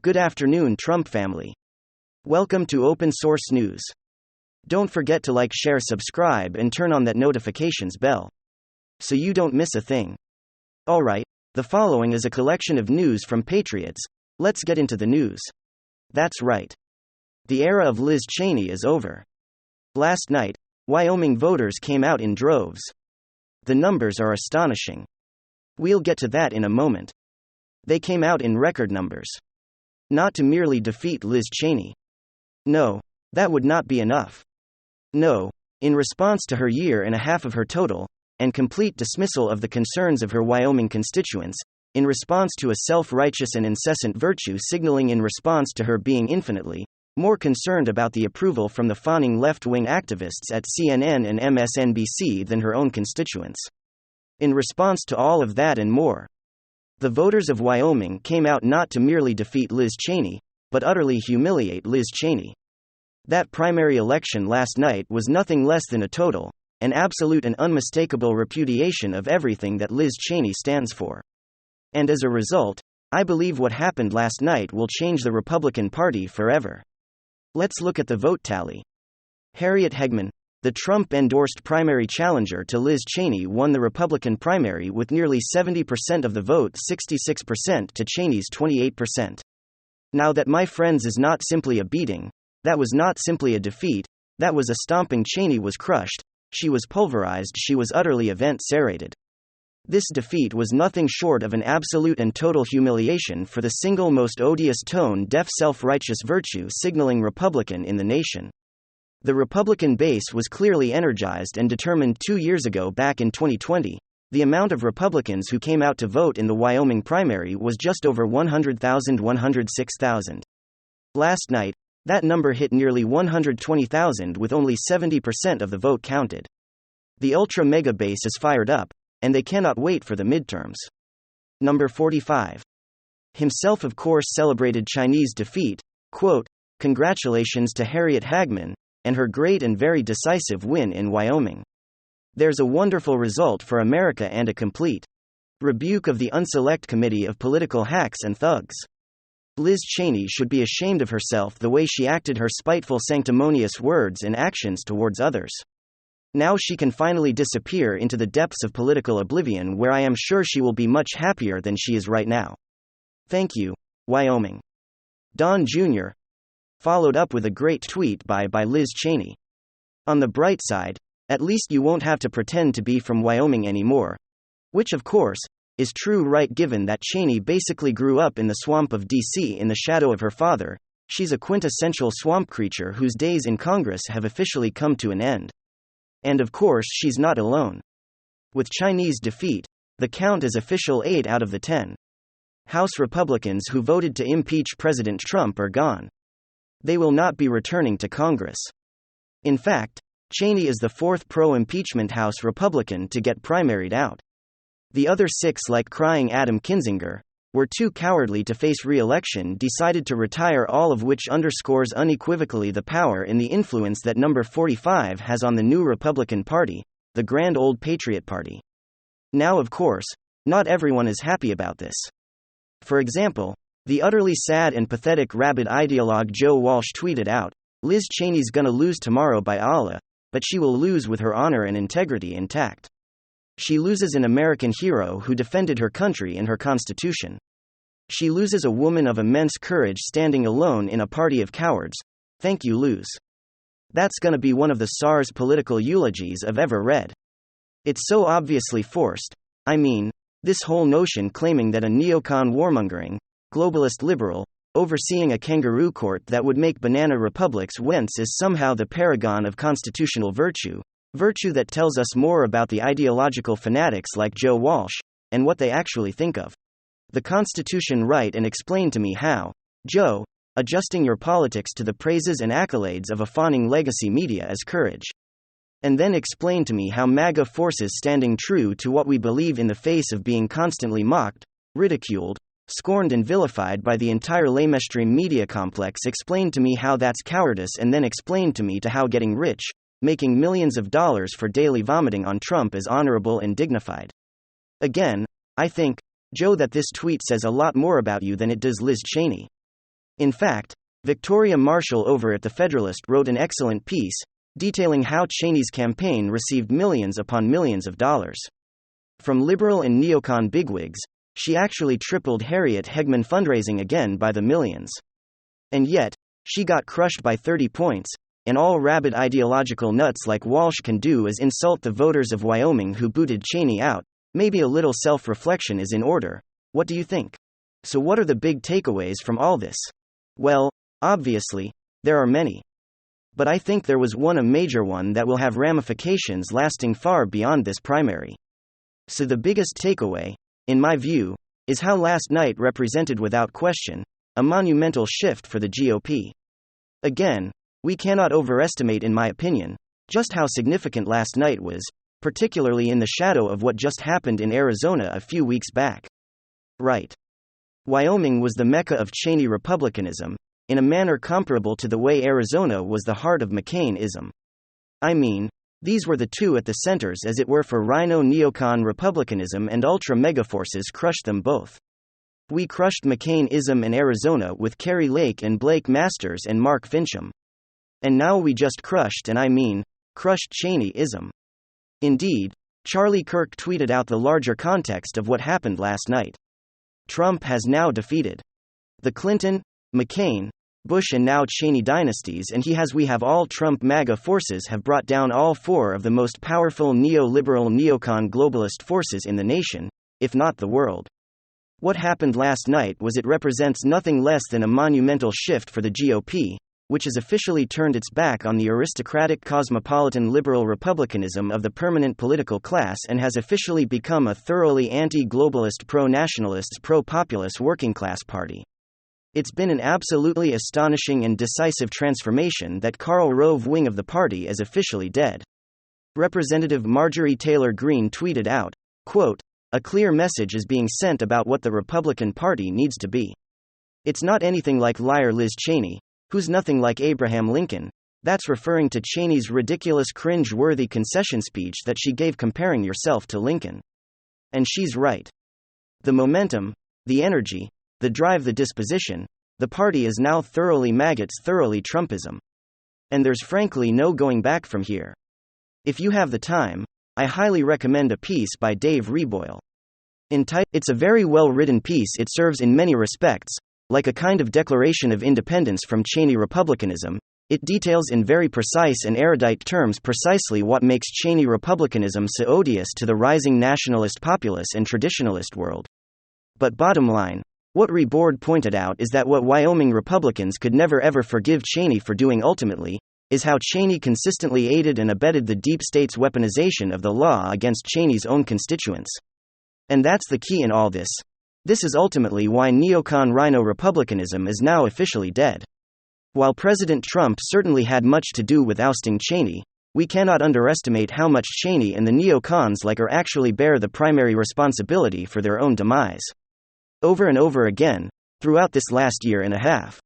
Good afternoon, Trump family. Welcome to Open Source News. Don't forget to like, share, subscribe, and turn on that notifications bell so you don't miss a thing. Alright, the following is a collection of news from Patriots. Let's get into the news. That's right. The era of Liz Cheney is over. Last night, Wyoming voters came out in droves. The numbers are astonishing. We'll get to that in a moment. They came out in record numbers. Not to merely defeat Liz Cheney. No, that would not be enough. No, in response to her year and a half of her total and complete dismissal of the concerns of her Wyoming constituents, in response to a self-righteous and incessant virtue signaling in response to her being infinitely more concerned about the approval from the fawning left-wing activists at CNN and MSNBC than her own constituents. In response to all of that and more, the voters of Wyoming came out not to merely defeat Liz Cheney, but utterly humiliate Liz Cheney. That primary election last night was nothing less than a total, an absolute and unmistakable repudiation of everything that Liz Cheney stands for. And as a result, I believe what happened last night will change the Republican Party forever. Let's look at the vote tally. Harriet Hagman, the Trump-endorsed primary challenger to Liz Cheney, won the Republican primary with nearly 70% of the vote, 66% to Cheney's 28%. Now that, my friends, is not simply a beating, that was not simply a defeat, that was a stomping. Cheney was crushed, she was pulverized, she was utterly eviscerated. This defeat was nothing short of an absolute and total humiliation for the single most odious, tone-deaf, self-righteous virtue signaling Republican in the nation. The Republican base was clearly energized and determined 2 years ago. Back in 2020, the amount of Republicans who came out to vote in the Wyoming primary was just over 100,000, 106,000. Last night, that number hit nearly 120,000 with only 70% of the vote counted. The ultra-mega base is fired up, and they cannot wait for the midterms. Number 45. Himself, of course, celebrated Chinese defeat. Quote, "Congratulations to Harriet Hagman and her great and very decisive win in Wyoming. There's a wonderful result for America and a complete rebuke of the unselect committee of political hacks and thugs. Liz Cheney should be ashamed of herself, the way she acted, her spiteful, sanctimonious words and actions towards others. Now she can finally disappear into the depths of political oblivion, where I am sure she will be much happier than she is right now. Thank you, Wyoming." Don Jr. followed up with a great tweet by Liz Cheney. On the bright side, at least you won't have to pretend to be from Wyoming anymore. Which, of course, is true, right, given that Cheney basically grew up in the swamp of D.C. in the shadow of her father. She's a quintessential swamp creature whose days in Congress have officially come to an end. And of course, she's not alone. With Cheney's defeat, the count is official: 8 out of the 10 House Republicans who voted to impeach President Trump are gone. They will not be returning to Congress. In fact, Cheney is the 4th pro-impeachment House Republican to get primaried out. The other 6, like crying Adam Kinzinger, were too cowardly to face re-election, decided to retire, all of which underscores unequivocally the power and the influence that number 45 has on the new Republican Party, the grand old Patriot Party. Now, of course, not everyone is happy about this. For example, the utterly sad and pathetic rabid ideologue Joe Walsh tweeted out, "Liz Cheney's gonna lose tomorrow, by Allah, but she will lose with her honor and integrity intact. She loses an American hero who defended her country and her Constitution. She loses a woman of immense courage standing alone in a party of cowards. Thank you, Luz." That's gonna be one of the SARS political eulogies I've ever read. It's so obviously forced. I mean, this whole notion claiming that a neocon warmongering, globalist liberal, overseeing a kangaroo court that would make banana republics wince is somehow the paragon of constitutional virtue that tells us more about the ideological fanatics like Joe Walsh, and what they actually think of the Constitution. Right, and explain to me how, Joe, adjusting your politics to the praises and accolades of a fawning legacy media is courage. And then explain to me how MAGA forces standing true to what we believe in the face of being constantly mocked, ridiculed, scorned and vilified by the entire lamestream media complex. Explain to me how that's cowardice, and then explain to me how getting rich, making millions of dollars for daily vomiting on Trump is honorable and dignified. Again, I think, Joe, that this tweet says a lot more about you than it does Liz Cheney. In fact, Victoria Marshall over at The Federalist wrote an excellent piece, detailing how Cheney's campaign received millions upon millions of dollars from liberal and neocon bigwigs. She actually tripled Harriet Hegman fundraising again by the millions. And yet, she got crushed by 30 points, and all rabid ideological nuts like Walsh can do is insult the voters of Wyoming who booted Cheney out. Maybe a little self-reflection is in order. What do you think? So what are the big takeaways from all this? Well, obviously, there are many. But I think there was a major one that will have ramifications lasting far beyond this primary. So the biggest takeaway, in my view, is how last night represented without question a monumental shift for the GOP. Again, we cannot overestimate, in my opinion, just how significant last night was, particularly in the shadow of what just happened in Arizona a few weeks back. Right. Wyoming was the mecca of Cheney Republicanism, in a manner comparable to the way Arizona was the heart of McCain-ism. I mean, these were the two at the centers, as it were, for Rhino neocon Republicanism, and ultra-megaforces crushed them both. We crushed McCain-ism in Arizona with Kari Lake and Blake Masters and Mark Fincham. And now we just crushed, and I mean, crushed Cheney-ism. Indeed, Charlie Kirk tweeted out the larger context of what happened last night. Trump has now defeated the Clinton, McCain, Bush and now Cheney dynasties, and we have all Trump MAGA forces have brought down all four of the most powerful neoliberal neocon globalist forces in the nation, if not the world. What happened last night was it represents nothing less than a monumental shift for the GOP, which has officially turned its back on the aristocratic cosmopolitan liberal republicanism of the permanent political class and has officially become a thoroughly anti-globalist, pro-nationalist, pro-populist working-class party. It's been an absolutely astonishing and decisive transformation that Karl Rove wing of the party is officially dead. Representative Marjorie Taylor Greene tweeted out, quote, "A clear message is being sent about what the Republican Party needs to be. It's not anything like liar Liz Cheney, who's nothing like Abraham Lincoln." That's referring to Cheney's ridiculous, cringe-worthy concession speech that she gave comparing yourself to Lincoln. And she's right. The momentum, the energy, the drive, the disposition, the party is now thoroughly maggots, thoroughly Trumpism. And there's frankly no going back from here. If you have the time, I highly recommend a piece by Dave Reboyle. It's a very well-written piece. It serves in many respects like a kind of declaration of independence from Cheney Republicanism. It details in very precise and erudite terms precisely what makes Cheney Republicanism so odious to the rising nationalist, populist and traditionalist world. But bottom line, what Reboard pointed out is that what Wyoming Republicans could never ever forgive Cheney for doing ultimately, is how Cheney consistently aided and abetted the deep state's weaponization of the law against Cheney's own constituents. And that's the key in all this. This is ultimately why neocon Rhino Republicanism is now officially dead. While President Trump certainly had much to do with ousting Cheney, we cannot underestimate how much Cheney and the neocons like her actually bear the primary responsibility for their own demise. Over and over again, throughout this last year and a half,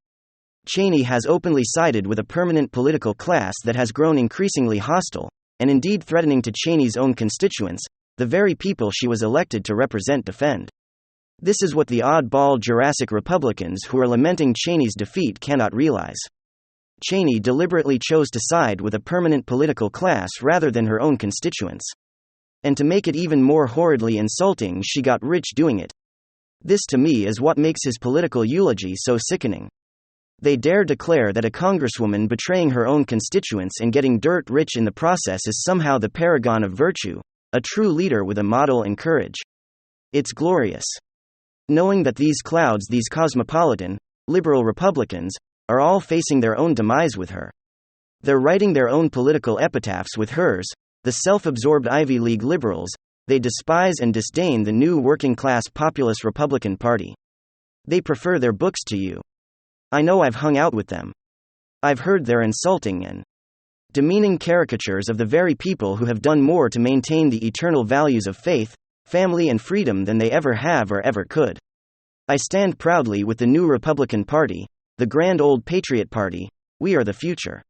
Cheney has openly sided with a permanent political class that has grown increasingly hostile, and indeed threatening to Cheney's own constituents, the very people she was elected to represent. Defend. This is what the oddball Jurassic Republicans who are lamenting Cheney's defeat cannot realize. Cheney deliberately chose to side with a permanent political class rather than her own constituents. And to make it even more horridly insulting, she got rich doing it. This to me is what makes his political eulogy so sickening. They dare declare that a congresswoman betraying her own constituents and getting dirt rich in the process is somehow the paragon of virtue, a true leader with a model and courage. It's glorious. Knowing that these clouds, these cosmopolitan, liberal Republicans, are all facing their own demise with her. They're writing their own political epitaphs with hers, the self-absorbed Ivy League liberals. They despise and disdain the new working-class populist Republican Party. They prefer their books to you. I know, I've hung out with them. I've heard their insulting and demeaning caricatures of the very people who have done more to maintain the eternal values of faith, family and freedom than they ever have or ever could. I stand proudly with the new Republican Party, the grand old Patriot Party. We are the future.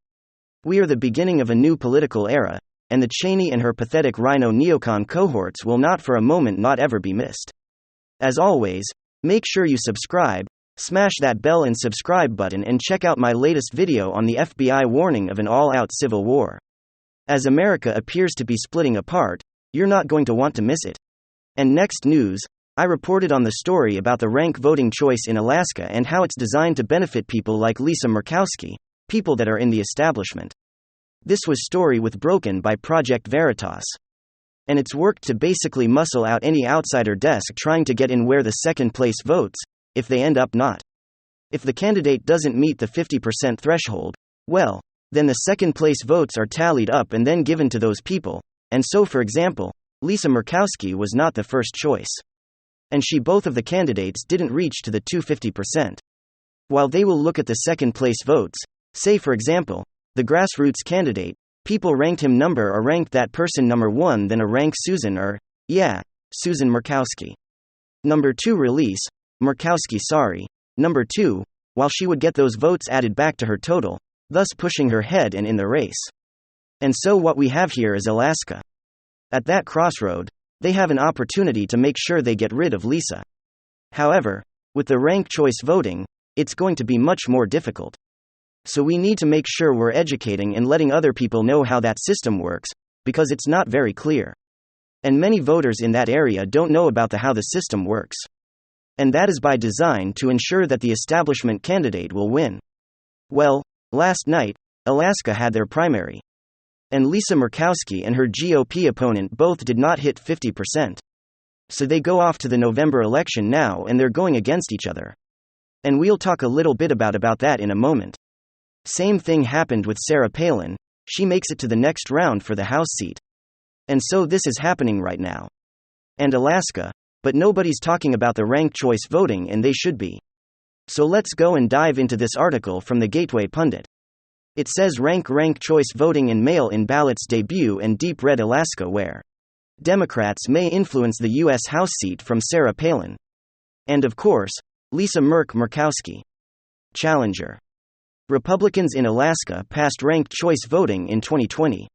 We are the beginning of a new political era, and the Cheney and her pathetic Rhino neocon cohorts will not for a moment not ever be missed. As always, make sure you subscribe, Smash that bell and subscribe button and check out my latest video on the FBI warning of an all-out civil war. As America appears to be splitting apart, you're not going to want to miss it. And next news, I reported on the story about the rank voting choice in Alaska and how it's designed to benefit people like Lisa Murkowski, people that are in the establishment. This was story with broken by Project Veritas. And it's worked to basically muscle out any outsider desk trying to get in where the second place votes, if they end up not. If the candidate doesn't meet the 50% threshold, well, then the second place votes are tallied up and then given to those people, and so for example, Lisa Murkowski was not the first choice. And both of the candidates didn't reach to the 250%. While they will look at the second place votes, say for example, the grassroots candidate, people ranked him ranked that person number 1 then rank Susan Susan Murkowski. Number 2 release, Murkowski number 2, while she would get those votes added back to her total, thus pushing her ahead and in the race. And so what we have here is Alaska. At that crossroad, they have an opportunity to make sure they get rid of Lisa. However, with the ranked choice voting, it's going to be much more difficult. So we need to make sure we're educating and letting other people know how that system works, because it's not very clear. And many voters in that area don't know about how the system works. And that is by design to ensure that the establishment candidate will win. Well, last night, Alaska had their primary. And Lisa Murkowski and her GOP opponent both did not hit 50%. So they go off to the November election now and they're going against each other. And we'll talk a little bit about that in a moment. Same thing happened with Sarah Palin, she makes it to the next round for the House seat. And so this is happening right now. And Alaska, but nobody's talking about the ranked choice voting and they should be. So let's go and dive into this article from the Gateway Pundit. It says ranked choice voting in mail-in ballots debut in deep red Alaska where Democrats may influence the U.S. House seat from Sarah Palin. And of course, Lisa Murkowski. Challenger. Republicans in Alaska passed ranked choice voting in 2020.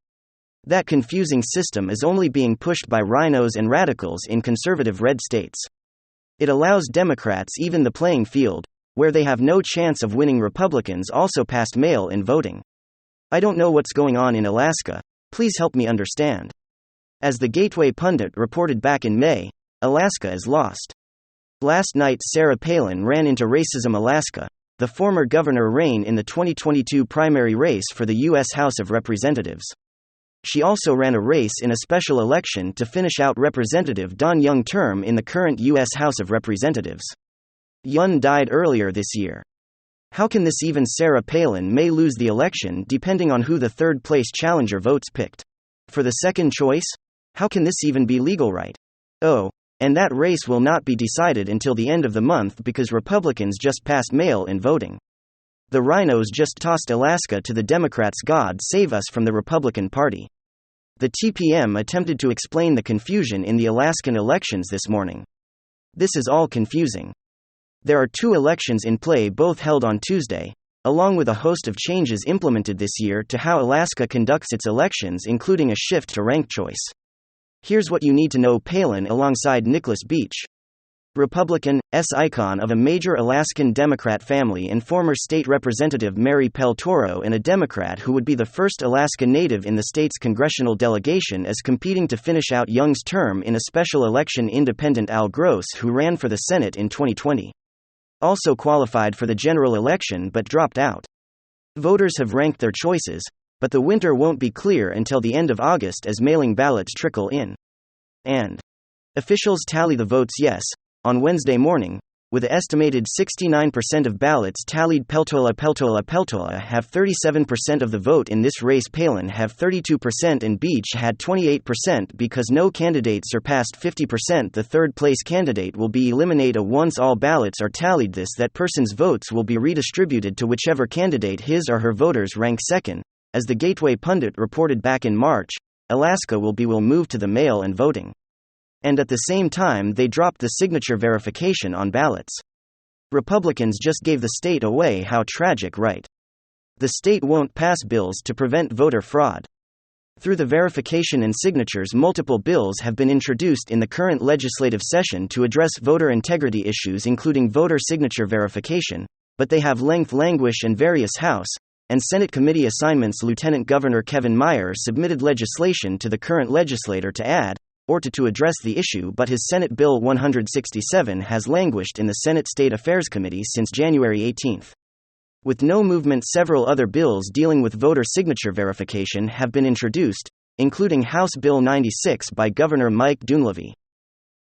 That confusing system is only being pushed by rhinos and radicals in conservative red states. It allows Democrats even the playing field, where they have no chance of winning. Republicans also passed mail-in voting. I don't know what's going on in Alaska, please help me understand. As the Gateway Pundit reported back in May, Alaska is lost. Last night Sarah Palin ran into Racism Alaska, the former governor ran in the 2022 primary race for the U.S. House of Representatives. She also ran a race in a special election to finish out Representative Don Young's term in the current U.S. House of Representatives. Young died earlier this year. How can this even? Sarah Palin may lose the election depending on who the third-place challenger votes picked. For the second choice? How can this even be legal, right? Oh, and that race will not be decided until the end of the month because Republicans just passed mail-in voting. The rhinos just tossed Alaska to the Democrats. God save us from the Republican Party. The TPM attempted to explain the confusion in the Alaskan elections this morning. This is all confusing. There are 2 elections in play, both held on Tuesday, along with a host of changes implemented this year to how Alaska conducts its elections, including a shift to ranked choice. Here's what you need to know. Palin alongside Nicholas Beach, Republican, icon of a major Alaskan Democrat family and former state representative Mary Peltoro, and a Democrat who would be the first Alaska native in the state's congressional delegation, as competing to finish out Young's term in a special election. Independent Al Gross, who ran for the Senate in 2020. Also qualified for the general election but dropped out. Voters have ranked their choices, but the winter won't be clear until the end of August as mailing ballots trickle in. And officials tally the votes on Wednesday morning, with an estimated 69% of ballots tallied. Peltola have 37% of the vote in this race. Palin have 32% and Beach had 28%. Because no candidate surpassed 50%, the third-place candidate will be eliminated once all ballots are tallied. That person's votes will be redistributed to whichever candidate his or her voters rank second. As the Gateway Pundit reported back in March, Alaska will move to the mail-in voting. And at the same time they dropped the signature verification on ballots. Republicans just gave the state away. How tragic, right? The state won't pass bills to prevent voter fraud. Through the verification and signatures, multiple bills have been introduced in the current legislative session to address voter integrity issues, including voter signature verification, but they have languish in various House and Senate committee assignments. Lieutenant Governor Kevin Meyer submitted legislation to the current legislature to add or to address the issue, but his Senate Bill 167 has languished in the Senate State Affairs Committee since January 18. With no movement, several other bills dealing with voter signature verification have been introduced, including House Bill 96 by Governor Mike Dunleavy.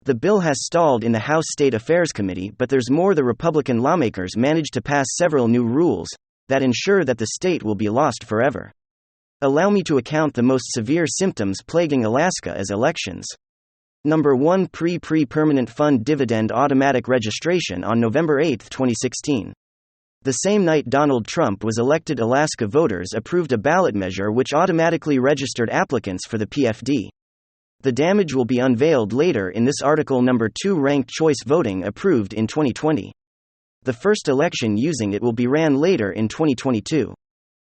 The bill has stalled in the House State Affairs Committee, but there's more. The Republican lawmakers managed to pass several new rules that ensure that the state will be lost forever. Allow me to account the most severe symptoms plaguing Alaska as elections. Number 1. Pre-Permanent Fund Dividend Automatic Registration. On November 8, 2016. The same night Donald Trump was elected, Alaska voters approved a ballot measure which automatically registered applicants for the PFD. The damage will be unveiled later in this article. Number 2. Ranked choice voting approved in 2020. The first election using it will be ran later in 2022.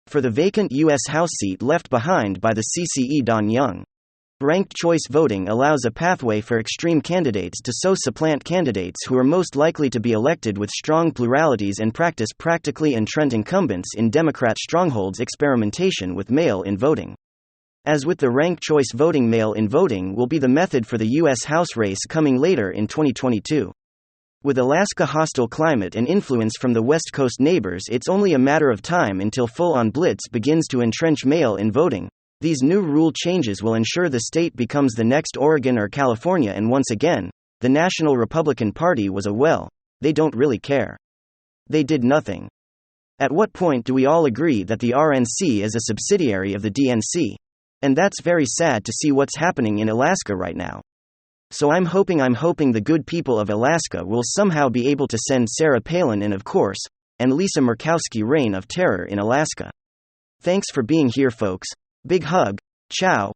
For the vacant U.S. House seat left behind by the CCE Don Young. Ranked choice voting allows a pathway for extreme candidates to so supplant candidates who are most likely to be elected with strong pluralities and practice practically entrenched incumbents in Democrat strongholds. Experimentation with mail-in voting. As with the ranked choice voting, mail-in voting will be the method for the U.S. House race coming later in 2022. With Alaska hostile climate and influence from the West Coast neighbors, it's only a matter of time until full-on blitz begins to entrench mail-in voting. These new rule changes will ensure the state becomes the next Oregon or California, and once again, the National Republican Party was they don't really care. They did nothing. At what point do we all agree that the RNC is a subsidiary of the DNC? And that's very sad to see what's happening in Alaska right now. So I'm hoping the good people of Alaska will somehow be able to send Sarah Palin and Lisa Murkowski reign of terror in Alaska. Thanks for being here, folks. Big hug. Ciao.